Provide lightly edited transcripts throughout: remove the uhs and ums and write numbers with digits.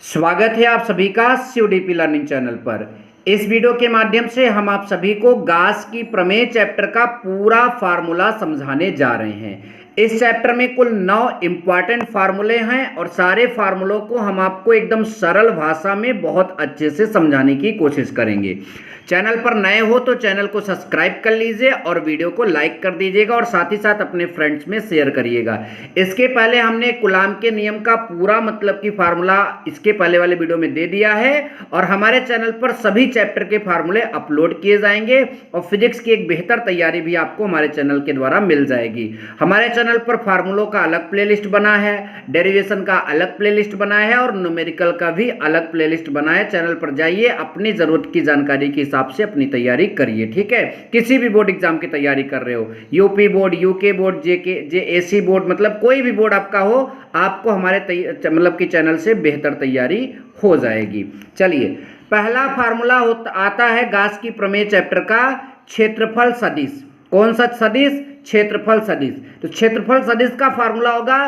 स्वागत है आप सभी का CUDP लर्निंग चैनल पर। इस वीडियो के माध्यम से हम आप सभी को गास की प्रमेय चैप्टर का पूरा फार्मूला समझाने जा रहे हैं। इस चैप्टर में कुल 9 इंपॉर्टेंट फार्मूले हैं और सारे फार्मूलों को हम आपको एकदम सरल भाषा में बहुत अच्छे से समझाने की कोशिश करेंगे। चैनल पर नए हो तो चैनल को सब्सक्राइब कर लीजिए और वीडियो को लाइक कर दीजिएगा और साथ ही साथ अपने फ्रेंड्स में शेयर करिएगा। इसके पहले हमने कूलाम के नियम का पूरा मतलब कि फार्मूला इसके पहले वाले वीडियो में दे दिया है और हमारे चैनल पर सभी चैप्टर के फार्मूले अपलोड किए जाएंगे और फिजिक्स की एक बेहतर तैयारी भी आपको हमारे चैनल के द्वारा मिल जाएगी। हमारे चैनल पर फार्मूलों का अलग प्लेलिस्ट बना है, डेरिवेशन का अलग प्लेलिस्ट बना है और न्यूमेरिकल का भी अलग प्लेलिस्ट बना है। चैनल पर जाइए, अपनी जरूरत की जानकारी के हिसाब से अपनी तैयारी करिए। ठीक है, किसी भी बोर्ड एग्जाम की तैयारी कर रहे हो, UP board, UK board, JAC board, मतलब कोई भी बोर्ड आपका हो, आपको हमारे मतलब कि चैनल से बेहतर तैयारी हो जाएगी। चलिए, पहला फार्मूला आता है गास की प्रमेय चैप्टर का, क्षेत्रफल सदिश। कौन सा सदिश? क्षेत्रफल सदिश। तो क्षेत्रफल सदिश का फार्मूला होगा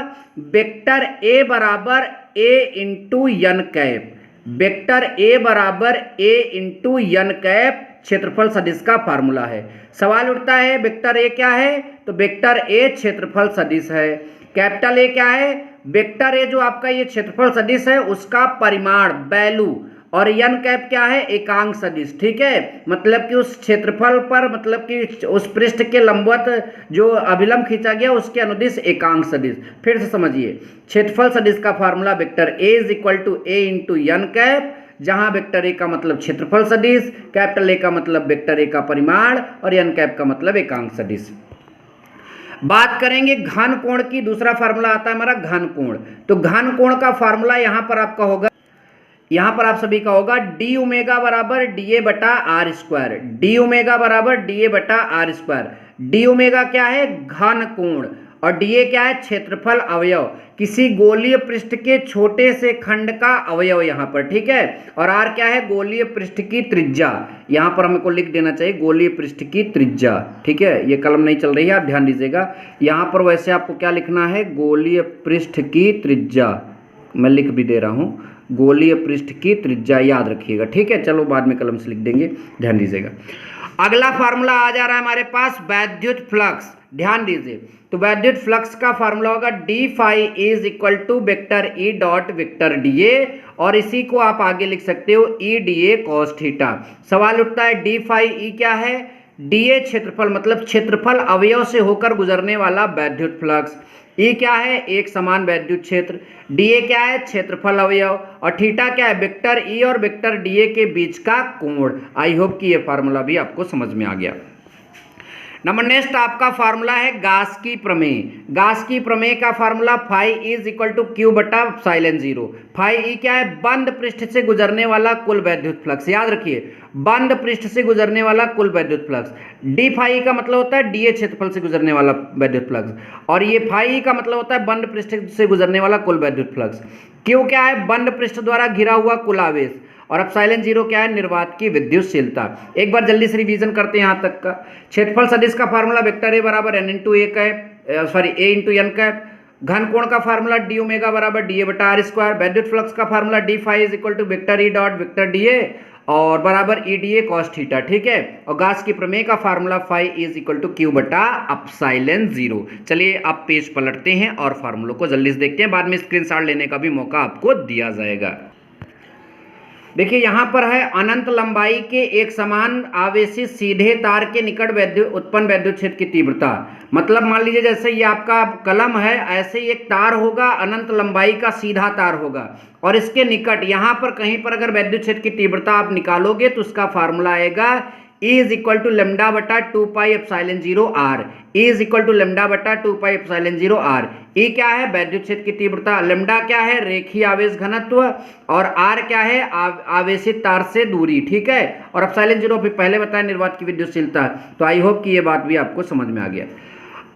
वेक्टर A बराबर A into n cap. Vector A बराबर A इंटू n कैप क्षेत्रफल सदिश का फार्मूला है। सवाल उठता है वेक्टर A क्या है? तो वेक्टर A क्षेत्रफल सदिश है। कैपिटल A क्या है? वेक्टर A जो आपका ये क्षेत्रफल सदिश है उसका परिमाण, वैल्यू, और n कैप क्या है? एकांक सदिश। ठीक है, मतलब कि उस क्षेत्रफल पर, मतलब कि उस पृष्ठ के लंबवत जो अभिलंब खींचा गया उसके अनुदिश एकांक सदिश। फिर से समझिए, क्षेत्रफल सदिश का formula vector A is equal to A into n cap, जहां वेक्टर A का मतलब क्षेत्रफल सदिश, कैपिटल A का मतलब वेक्टर A का परिमाण और n कैप का मतलब एकांक सदिश। बात करेंगे घन कोण की। दूसरा फार्मूला आता है हमारा घन कोण। तो घन कोण का फार्मूला यहां पर आपका होगा, यहां पर आप सभी का होगा डी ओमेगा बराबर DA बटा आर स्क्वायर। डी ओमेगा बराबर DA बटा आर स्क्वायर। डी ओमेगा क्या है? घन कोण, और DA क्या है? क्षेत्रफल अवयव, किसी गोलीय पृष्ठ के छोटे से खंड का अवयव यहां पर। ठीक है, और R क्या है? गोलीय पृष्ठ की त्रिज्या। यहां पर हमको लिख देना चाहिए गोलीय पृष्ठ की त्रिज्या। ठीक है, ये कलम नहीं चल रही है, आप ध्यान दीजिएगा। यहां पर वैसे आपको क्या लिखना है? गोलीय पृष्ठ की त्रिज्या। मैं लिख भी दे रहा हूं, गोलीय पृष्ठ की त्रिज्या, याद रखिएगा। ठीक है, चलो बाद में कलम से लिख देंगे, ध्यान दीजिएगा। अगला फार्मूला आ जा रहा है हमारे पास वैद्युत फ्लक्स। ध्यान दीजिए, तो वैद्युत फ्लक्स का फार्मूला होगा d phi is equal to vector E dot vector DA, और इसी को आप आगे लिख सकते हो EDA cos थीटा। सवाल उठता है डी फाई E क्या है? DA क्षेत्रफल, मतलब क्षेत्रफल अवयव से होकर गुजरने वाला वैद्युत फ्लक्स। E क्या है? एक समान वैद्युत क्षेत्र। DA क्या है? क्षेत्रफल अवयव। और थीटा क्या है? वेक्टर E और वेक्टर DA के बीच का कोण। आई होप कि ये फार्मूला भी आपको समझ में आ गया। नंबर नेक्स्ट आपका फार्मूला है गास की प्रमेय। गास की प्रमेय का formula phi is equal to Q बटा एप्सिलॉन 0। फाई ई क्या है? बंद पृष्ठ से गुजरने वाला कुल वैद्युत फ्लक्स। याद रखिए, बंद पृष्ठ से गुजरने वाला कुल वैद्युत फ्लक्स। डी फाई का मतलब होता है DA क्षेत्रफल से गुजरने वाला वैद्युत फ्लक्स, और ये फाई का मतलब होता है बंद पृष्ठ से गुजरने वाला कुल वैद्युत फ्लक्स। क्यू क्या है? बंद पृष्ठ द्वारा घिरा हुआ कुल आवेश, और एप्सिलॉन 0 क्या है? निर्वात की विद्युतशीलता। एक बार जल्दी से रिवीजन करते हैं यहाँ तक का। क्षेत्रफल सदिश का फार्मूला वेक्टर A बराबर N into A cap, A into n cap. घन कोण का फार्मूला डी ओमेगा बराबर DA बटा आर स्क्वायर। वैद्युत फ्लक्स का formula d phi is equal to vector E dot vector DA और बराबर EDA cos थीटा। ठीक है, और गास की प्रमेय का formula phi is equal to Q बटा एप्सिलॉन 0। चलिए आप पेज पलटते हैं और फार्मूलों को जल्दी से देखते हैं, बाद में स्क्रीनशॉट लेने का भी मौका आपको दिया जाएगा। देखिए, यहां पर है अनंत लंबाई के एक समान आवेशित सीधे तार के निकट उत्पन्न वैद्युत क्षेत्र की तीव्रता। मतलब मान लीजिए जैसे ये आपका कलम है, ऐसे ही एक तार होगा, अनंत लंबाई का सीधा तार होगा, और इसके निकट यहां पर कहीं पर अगर वैद्युत क्षेत्र की तीव्रता आप निकालोगे तो उसका फार्मूला आएगा E is equal to lambda बटा 2 pi epsilon 0 R। E is equal to lambda बटा 2 पाई एप्सिलॉन 0 R। E क्या है? वैद्युत क्षेत्र की तीव्रता। लेमडा क्या है? रेखीय आवेश घनत्व, और R क्या है? आवेशित तार से दूरी। ठीक है, और एप्सिलॉन 0 भी पहले बताया निर्वात की विद्युतशीलता। तो आई होप कि ये बात भी आपको समझ में आ गया।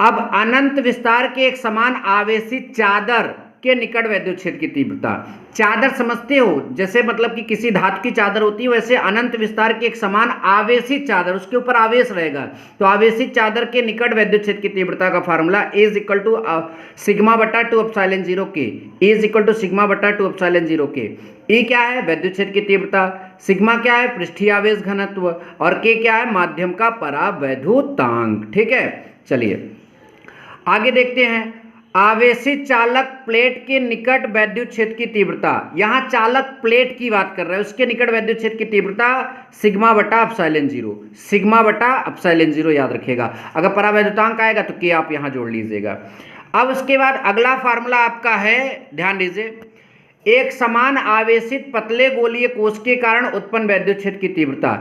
अब अनंत विस्तार के एक समान आवेशित चादर के निकट वैद्युत क्षेत्र की तीव्रता। चादर समझते हो, जैसे मतलब कि किसी धातु की चादर होती है, वैसे अनंत विस्तार की एक समान आवेशित चादर, उसके ऊपर आवेश रहेगा, तो आवेशित चादर के निकट वैद्युत क्षेत्र की तीव्रता का formula E is equal to sigma बटा 2 एप्सिलॉन 0 के। E is equal to sigma बटा 2 एप्सिलॉन 0 के। E क्या है? वैद्युत क्षेत्र की तीव्रता। सिग्मा क्या है? पृष्ठीय आवेश घनत्व। और K क्या है? माध्यम का परावैद्युतांक। ठीक है, चलिए आगे देखते हैं। आवेशित चालक प्लेट के निकट वैद्युत क्षेत्र की तीव्रता। यहां चालक प्लेट की बात कर रहे हैं, उसके निकट वैद्युत क्षेत्र की तीव्रता सिग्मा बटा एप्सिलॉन 0, सिग्मा बटा एप्सिलॉन 0 याद रखिएगा। अगर परावैद्युतांक आएगा तो K आप यहां जोड़ लीजिएगा। अब उसके बाद अगला फार्मूला आपका है, ध्यान दीजिए, एक समान आवेशित पतले गोलीय कोश के कारण उत्पन्न वैद्युत क्षेत्र की तीव्रता।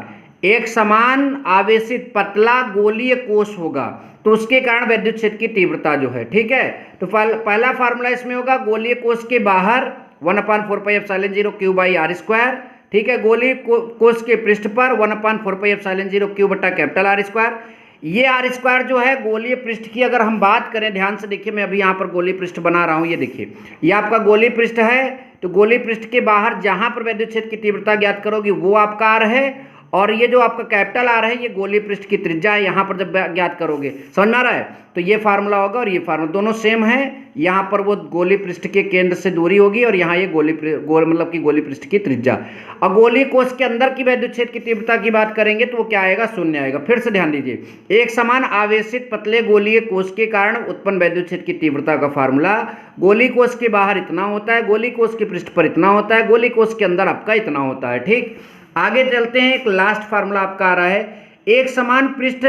एक समान आवेशित पतला गोलीय कोश होगा तो उसके कारण वैद्युत क्षेत्र की तीव्रता जो है, ठीक है, तो पहला फार्मूला इसमें होगा गोलीय कोश के बाहर 1/4 पाई epsilon 0 Q by R square. ठीक है, गोलीय कोश के पृष्ठ पर 1/4 पाई एप्सिलॉन 0 Q बटा कैपिटल R स्क्वायर। ये R स्क्वायर जो है गोलीय पृष्ठ की अगर हम बात करें, ध्यान से देखिए, मैं अभी यहाँ पर गोलीय पृष्ठ बना रहा हूँ, ये देखिए, ये आपका गोलीय पृष्ठ है, तो गोलीय पृष्ठ के बाहर जहां पर वैद्युत क्षेत्र की तीव्रता ज्ञात करोगे वो आपका R है, और ये जो आपका कैपिटल R है ये गोलीय पृष्ठ की त्रिज्या है, यहाँ पर जब ज्ञात करोगे, समझ में आ रहा है, तो ये फार्मूला होगा और ये फार्मूला दोनों सेम है। यहाँ पर वो गोलीय पृष्ठ के केंद्र से दूरी होगी और यहाँ ये मतलब कि गोलीय पृष्ठ की त्रिज्या। और गोलीय कोश के अंदर की वैद्युत क्षेत्र की तीव्रता की बात करेंगे तो वो क्या आएगा? शून्य आएगा। फिर से ध्यान दीजिए, एक समान आवेशित पतले गोलीय कोश के कारण उत्पन्न वैद्युत क्षेत्र की तीव्रता का फार्मूला गोलीय कोश के बाहर इतना होता है, गोलीय कोश के पृष्ठ पर इतना होता है, गोलीय कोश के अंदर आपका इतना होता है। ठीक, आगे चलते हैं। एक लास्ट फार्मूला आपका आ रहा है, एक समान पृष्ठ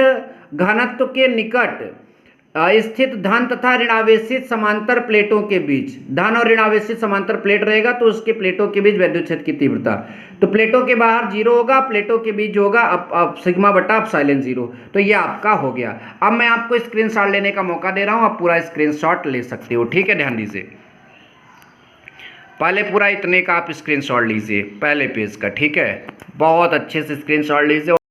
घनत्व के निकट स्थित धन तथा ऋणावेशित समांतर प्लेटों के बीच, धन और ऋणावेशित समांतर प्लेट रहेगा तो उसके प्लेटों के बीच वैद्युत क्षेत्र की तीव्रता, तो प्लेटों के बाहर 0 होगा, प्लेटों के बीच जो होगा अब सिग्मा बटा एप्सिलॉन 0, तो ये आपका हो गया। अब मैं आपको स्क्रीनशॉट लेने का मौका दे रहा हूं, आप पूरा स्क्रीनशॉट ले सकते हो। ठीक है, ध्यान दीजिए, पहले पूरा इतने का आप स्क्रीनशॉट लीजिए, पहले पेज का। ठीक है, बहुत अच्छे से स्क्रीनशॉट लीजिए।